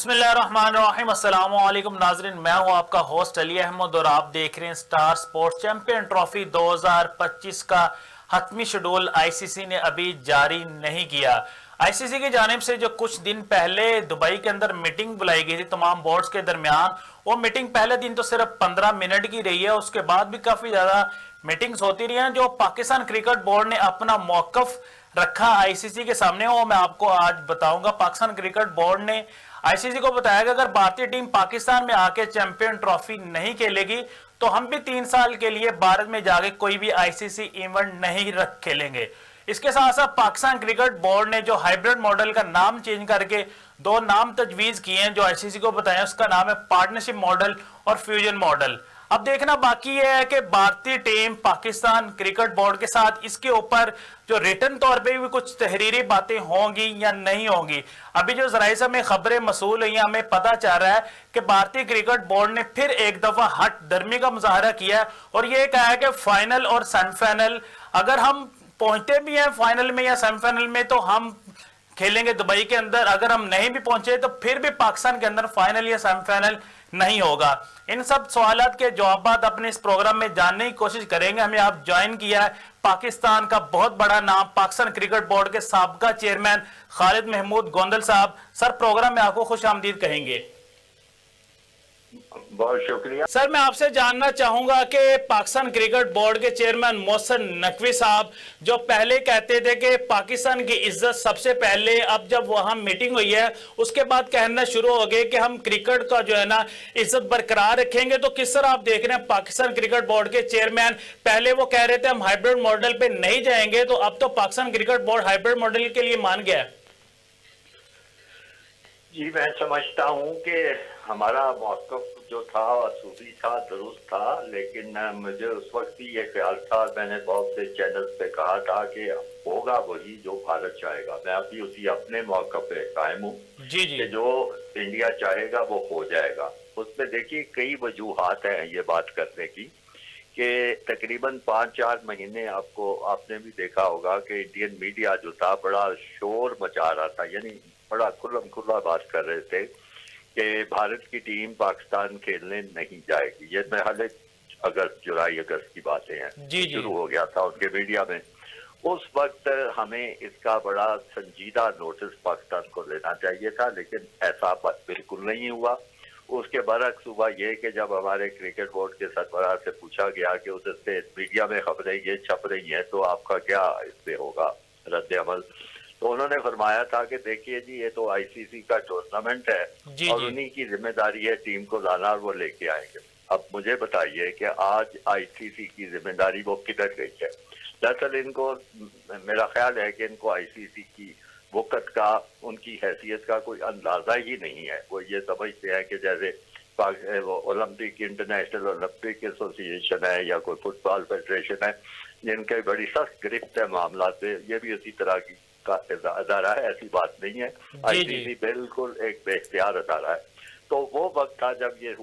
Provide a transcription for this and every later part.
بسم اللہ الرحمن الرحیم۔ السلام علیکم ناظرین، میں ہوں آپ کا ہوسٹ علی احمد اور آپ دیکھ رہے ہیں سٹار سپورٹس۔ چیمپئن ٹرافی 2025 کا حتمی شیڈول آئی سی سی نے ابھی جاری نہیں کیا۔ آئی سی سی کی جانب سے جو کچھ دن پہلے دبئی کے اندر میٹنگ بلائی گئی تھی تمام بورڈز کے درمیان، وہ میٹنگ پہلے دن تو صرف 15 منٹ کی رہی ہے، اس کے بعد بھی کافی زیادہ میٹنگز ہوتی رہی ہیں۔ جو پاکستان کرکٹ بورڈ نے اپنا موقف رکھا آئی سی سی کے سامنے، وہ میں آپ کو آج بتاؤں گا۔ پاکستان کرکٹ بورڈ نے آئی سی سی کو بتایا کہ اگر بھارتی ٹیم پاکستان میں آ کے چیمپئن ٹرافی نہیں کھیلے گی تو ہم بھی 3 سال کے لیے بھارت میں جا کے کوئی بھی آئی سی سی ایونٹ نہیں کھیلیں گے۔ اس کے ساتھ ساتھ پاکستان کرکٹ بورڈ نے جو ہائیبرڈ ماڈل کا نام چینج کر کے 2 نام تجویز کیے ہیں جو آئی سی سی کو بتائیں، اس کا نام ہے پارٹنرشپ ماڈل اور فیوژن ماڈل۔ اب دیکھنا باقی یہ ہے کہ بھارتی ٹیم پاکستان کرکٹ بورڈ کے ساتھ اس کے اوپر جو ریٹن طور پہ بھی کچھ تحریری باتیں ہوں گی یا نہیں ہوں گی۔ ابھی جو ذرائع سے ہمیں خبریں موصول ہوئی ہیں، ہمیں پتہ چل رہا ہے کہ بھارتی کرکٹ بورڈ نے پھر ایک دفعہ ہٹ درمی کا مظاہرہ کیا ہے اور یہ کہا ہے کہ فائنل اور سیمی فائنل اگر ہم پہنچتے بھی ہیں فائنل میں یا سیمی فائنل میں تو ہم کھیلیں گے دبئی کے اندر، اگر ہم نہیں بھی پہنچے تو پھر بھی پاکستان کے اندر فائنل یا سیمی فائنل نہیں ہوگا۔ ان سب سوالات کے جوابات اپنے اس پروگرام میں جاننے کی کوشش کریں گے۔ ہمیں آپ جوائن کیا ہے پاکستان کا بہت بڑا نام پاکستان کرکٹ بورڈ کے سابقہ چیئرمین خالد محمود گوندل صاحب۔ سر، پروگرام میں آپ کو خوش آمدید کہیں گے۔ بہت شکریہ سر، میں آپ سے جاننا چاہوں گا کہ پاکستان کرکٹ بورڈ کے چیئرمین محسن نقوی صاحب جو پہلے کہتے تھے کہ پاکستان کی عزت سب سے پہلے، اب جب وہاں میٹنگ ہوئی ہے اس کے بعد کہنا شروع ہو گئے کہ ہم کرکٹ کا جو ہے نا عزت برقرار رکھیں گے، تو کس طرح آپ دیکھ رہے ہیں پاکستان کرکٹ بورڈ کے چیئرمین؟ پہلے وہ کہہ رہے تھے ہم ہائیبرڈ ماڈل پہ نہیں جائیں گے، تو اب تو Pakistan cricket board hybrid model کے لیے مان گیا ہے۔ جی، میں سمجھتا ہوں کہ ہمارا موقف جو تھا اصولی تھا، درست تھا، لیکن مجھے اس وقت بھی یہ خیال تھا، میں نے بہت سے چینلز پہ کہا تھا کہ ہوگا وہی جو بھارت چاہے گا۔ میں ابھی اسی اپنے موقع پہ قائم ہوں کہ جو انڈیا چاہے گا وہ ہو جائے گا۔ اس میں دیکھیے کئی وجوہات ہیں یہ بات کرنے کی کہ تقریباً 5-4 مہینے آپ نے بھی دیکھا ہوگا کہ انڈین میڈیا جو تھا بڑا شور مچا رہا تھا، یعنی بڑا کھلم کھلا بات کر رہے تھے کہ بھارت کی ٹیم پاکستان کھیلنے نہیں جائے گی۔ یہ محل جولائی اگست کی باتیں ہیں، شروع ہو گیا تھا ان کے میڈیا میں۔ اس وقت ہمیں اس کا بڑا سنجیدہ نوٹس پاکستان کو لینا چاہیے تھا، لیکن ایسا بالکل نہیں ہوا۔ اس کے برعکس ہوا یہ کہ جب ہمارے کرکٹ بورڈ کے سربراہ سے پوچھا گیا کہ ادھر سے میڈیا میں خبریں یہ چھپ رہی ہیں تو آپ کا کیا اس پہ ہوگا رد عمل، تو انہوں نے فرمایا تھا کہ دیکھیے جی، یہ تو آئی سی سی کا ٹورنامنٹ ہے اور انہی کی ذمہ داری ہے ٹیم کو لانا اور وہ لے کے آئیں گے۔ اب مجھے بتائیے کہ آج آئی سی سی کی ذمہ داری وہ کدھر گئی ہے؟ دراصل ان کو، میرا خیال ہے کہ ان کو آئی سی سی کی وقت کا، ان کی حیثیت کا کوئی اندازہ ہی نہیں ہے۔ وہ یہ سمجھتے ہیں کہ جیسے اولمپک، انٹرنیشنل اولمپک ایسوسی ایشن ہے یا کوئی فٹ بال فیڈریشن ہے جن کے بڑی سخت گرفت ہے معاملات پہ، یہ بھی اسی طرح کی کا ادارہ ہے۔ ایسی بات نہیں ہے، آئی سی سی بالکل ایک بے اختیار ادارہ ہے۔ تو وہ وقت تھا جب یہ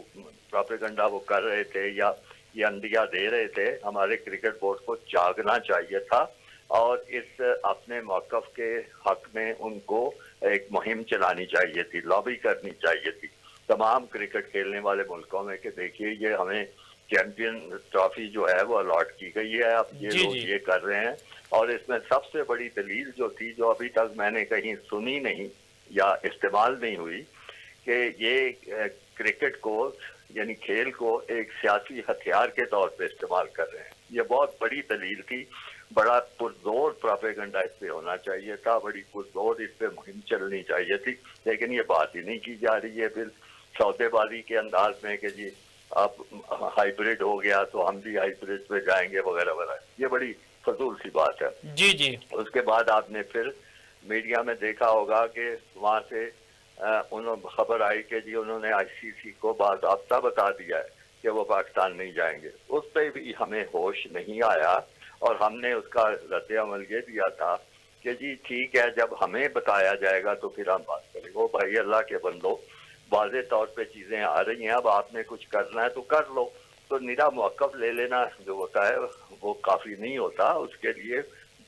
پروپیگنڈا وہ کر رہے تھے یا یہ اندیا دے رہے تھے، ہمارے کرکٹ بورڈ کو جاگنا چاہیے تھا اور اس اپنے موقف کے حق میں ان کو ایک مہم چلانی چاہیے تھی، لابی کرنی چاہیے تھی تمام کرکٹ کھیلنے والے ملکوں میں کہ دیکھیے یہ ہمیں چیمپئن ٹرافی جو ہے وہ الاٹ کی گئی ہے، اب یہ لوگ یہ کر رہے ہیں۔ اور اس میں سب سے بڑی دلیل جو تھی، جو ابھی تک میں نے کہیں سنی نہیں یا استعمال نہیں ہوئی، کہ یہ کرکٹ کو یعنی کھیل کو ایک سیاسی ہتھیار کے طور پہ استعمال کر رہے ہیں۔ یہ بہت بڑی دلیل تھی، بڑا پرزور پروپیگنڈا اس پہ ہونا چاہیے تھا، بڑی پرزور اس پہ مہم چلنی چاہیے تھی، لیکن یہ بات ہی نہیں کی جا رہی ہے۔ پھر سودے بازی کے انداز میں کہ جی اب ہائیبرڈ ہو گیا تو ہم بھی ہائیبرڈ پہ جائیں گے وغیرہ وغیرہ، یہ بڑی فضول سی بات ہے۔ اس کے بعد آپ نے پھر میڈیا میں دیکھا ہوگا کہ وہاں سے خبر آئی کہ جی انہوں نے آئی سی سی کو باضابطہ بتا دیا ہے کہ وہ پاکستان نہیں جائیں گے۔ اس پہ بھی ہمیں ہوش نہیں آیا اور ہم نے اس کا رد عمل یہ دیا تھا کہ جی ٹھیک ہے، جب ہمیں بتایا جائے گا تو پھر ہم بات کریں گے۔ وہ بھائی اللہ کے بندو، واضح طور پہ چیزیں آ رہی ہیں، اب آپ نے کچھ کرنا ہے تو کر لو۔ تو نرا موقف لے لینا جو ہوتا ہے وہ کافی نہیں ہوتا، اس کے لیے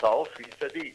100%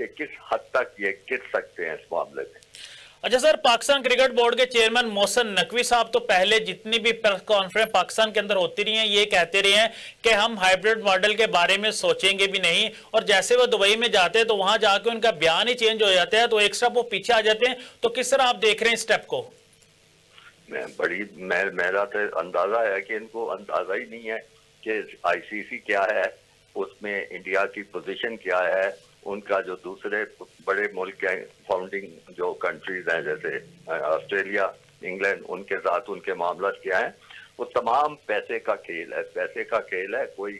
کہ کس حد تک یہ گر سکتے ہیں اس معاملے میں۔ اچھا سر، پاکستان کرکٹ بورڈ کے چیئرمین محسن نقوی صاحب تو پہلے جتنی بھی پریس کانفرنس پاکستان کے اندر ہوتی رہی ہیں یہ کہتے رہے ہیں کہ ہم ہائیبرڈ ماڈل کے بارے میں سوچیں گے بھی نہیں، اور جیسے وہ دبئی میں جاتے ہیں تو وہاں جا کے ان کا بیان ہی چینج ہو جاتا ہے، تو ایک سٹیپ وہ پیچھے آ جاتے ہیں۔ تو کس طرح آپ دیکھ رہے ہیں اس سٹیپ کو؟ میرا تو اندازہ ہے کہ ان کو اندازہ ہی نہیں ہے کہ آئی سی سی کیا ہے، اس میں انڈیا کی پوزیشن کیا ہے، ان کا جو دوسرے بڑے ملک ہیں فاؤنڈنگ جو کنٹریز ہیں جیسے آسٹریلیا، انگلینڈ، ان کے ساتھ ان کے معاملات کیا ہیں۔ وہ تمام پیسے کا کھیل ہے، پیسے کا کھیل ہے، کوئی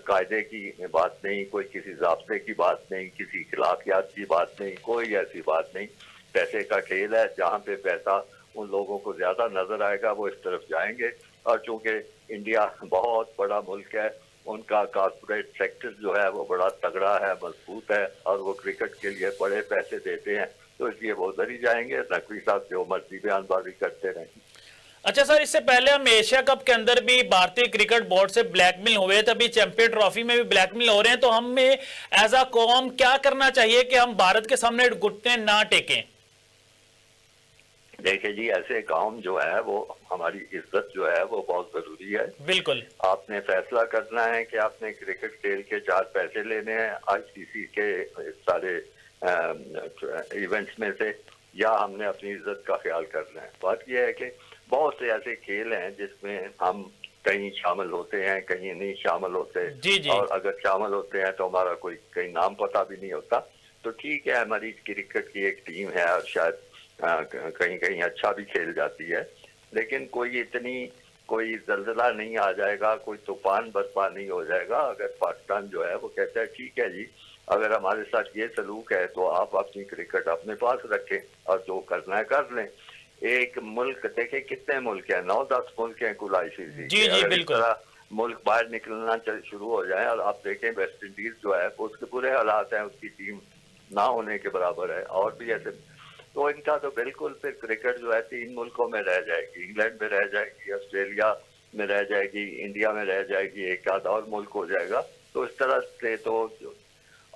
قاعدے کی بات نہیں، کوئی کسی ضابطے کی بات نہیں، کسی اخلاقیات کی بات نہیں، کوئی ایسی بات نہیں۔ پیسے کا کھیل ہے، جہاں پہ پیسہ ان لوگوں کو زیادہ نظر آئے گا وہ اس طرف جائیں گے۔ اور چونکہ انڈیا بہت بڑا ملک ہے، ان کا کارپوریٹ سیکٹر جو ہے وہ بڑا تگڑا ہے، مضبوط ہے، اور وہ کرکٹ کے لیے بڑے پیسے دیتے ہیں، تو اس لیے وہ ادھر ہی جائیں گے۔ نقوی صاحب جو مرضی بیان بازی کرتے رہیں۔ اچھا سر، اس سے پہلے ہم ایشیا کپ کے اندر بھی بھارتی کرکٹ بورڈ سے بلیک میل ہوئے تھے، ابھی چیمپئن ٹرافی میں بھی بلیک میل ہو رہے ہیں، تو ہمیں ایز اے قوم کیا کرنا چاہیے کہ ہم بھارت کے سامنے گھٹنے نہ ٹیکیں؟ دیکھیں جی، ایسے کام جو ہے وہ ہماری عزت جو ہے وہ بہت ضروری ہے۔ بالکل، آپ نے فیصلہ کرنا ہے کہ آپ نے کرکٹ کھیل کے 4 پیسے لینے ہیں آئی سی سی کے سارے ایونٹس میں سے، یا ہم نے اپنی عزت کا خیال کرنا ہے۔ بات یہ ہے کہ بہت سے ایسے کھیل ہیں جس میں ہم کہیں شامل ہوتے ہیں، کہیں نہیں شامل ہوتے، جی جی، اور اگر شامل ہوتے ہیں تو ہمارا کوئی کہیں نام پتہ بھی نہیں ہوتا۔ تو ٹھیک ہے، ہماری کرکٹ کی ایک ٹیم ہے اور شاید کہیں کہیں اچھا بھی کھیل جاتی ہے، لیکن کوئی زلزلہ نہیں آ جائے گا، کوئی طوفان برپا نہیں ہو جائے گا اگر پاکستان جو ہے وہ کہتا ہے ٹھیک ہے جی، اگر ہمارے ساتھ یہ سلوک ہے تو آپ اپنی کرکٹ اپنے پاس رکھیں اور جو کرنا ہے کر لیں۔ ایک ملک دیکھیں کتنے ملک ہیں، 9-10 ملک ہیں کل آئی سی سی جی کے۔ جی، اگر اس بالکل، طرح ملک باہر نکلنا شروع ہو جائیں، اور آپ دیکھیں ویسٹ انڈیز جو ہے اس کے برے حالات ہیں، اس کی ٹیم نہ ہونے کے برابر ہے، اور بھی ایسے، تو ان کا تو بالکل پھر کرکٹ جو ہے 3 ملکوں میں رہ جائے گی، انگلینڈ میں رہ جائے گی، آسٹریلیا میں رہ جائے گی، انڈیا میں رہ جائے گی، ایک آدھ اور ملک ہو جائے گا۔ تو اس طرح سے تو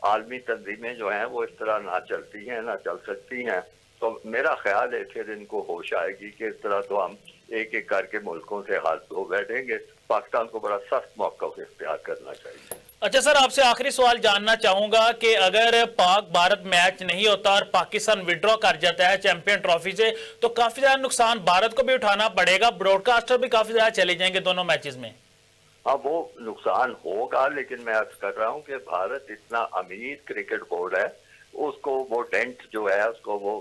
عالمی تنظیمیں جو ہیں وہ اس طرح نہ چلتی ہیں، نہ چل سکتی ہیں۔ تو میرا خیال ہے پھر ان کو ہوش آئے گی کہ اس طرح تو ہم ایک ایک کر کے ملکوں سے ہاتھ دھو بیٹھیں گے۔ پاکستان کو بڑا سخت موقف اختیار کرنا چاہیے۔ اچھا سر، آپ سے آخری سوال جاننا چاہوں گا کہ اگر پاک بھارت میچ نہیں ہوتا اور پاکستان وڈرا کر جاتا ہے چیمپئن ٹرافی سے، تو کافی زیادہ نقصان بھارت کو بھی اٹھانا پڑے گا، براڈ کاسٹر بھی کافی زیادہ چلے جائیں گے دونوں میچز میں۔ ہاں، وہ نقصان ہوگا، لیکن میں عرض کر رہا ہوں کہ بھارت اتنا امیر کرکٹ بورڈ ہے، اس کو وہ ڈینٹ جو ہے، اس کو وہ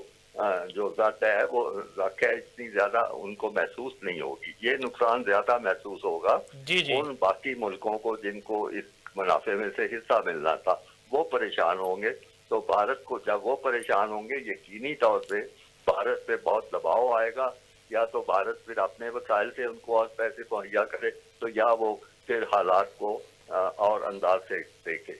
جو ذات ہے وہ رکھ ہے، اتنی زیادہ ان کو محسوس نہیں ہوگی۔ یہ نقصان زیادہ محسوس ہوگا جی جی، ان باقی ملکوں کو جن کو اس منافع میں سے حصہ ملنا تھا، وہ پریشان ہوں گے۔ تو بھارت کو جب وہ پریشان ہوں گے، یقینی طور پہ بھارت پہ بہت دباؤ آئے گا، یا تو بھارت پھر اپنے وسائل سے ان کو اور پیسے مہیا کرے، تو یا وہ پھر حالات کو اور انداز سے دیکھے۔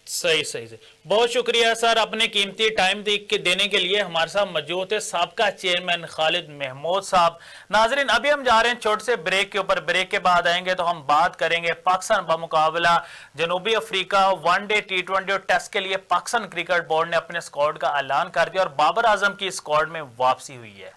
صحیح صحیح سے بہت شکریہ سر، اپنے قیمتی ٹائم دینے کے لیے ہمارے ساتھ موجود ہے سابقہ چیئرمین خالد محمود صاحب۔ ناظرین، ابھی ہم جا رہے ہیں چھوٹے سے بریک کے اوپر، بریک کے بعد آئیں گے تو ہم بات کریں گے پاکستان بمقابلہ جنوبی افریقہ ون ڈے T20 اور ٹیسٹ کے لیے پاکستان کرکٹ بورڈ نے اپنے اسکواڈ کا اعلان کر دیا اور بابر اعظم کی اسکواڈ میں واپسی ہوئی ہے۔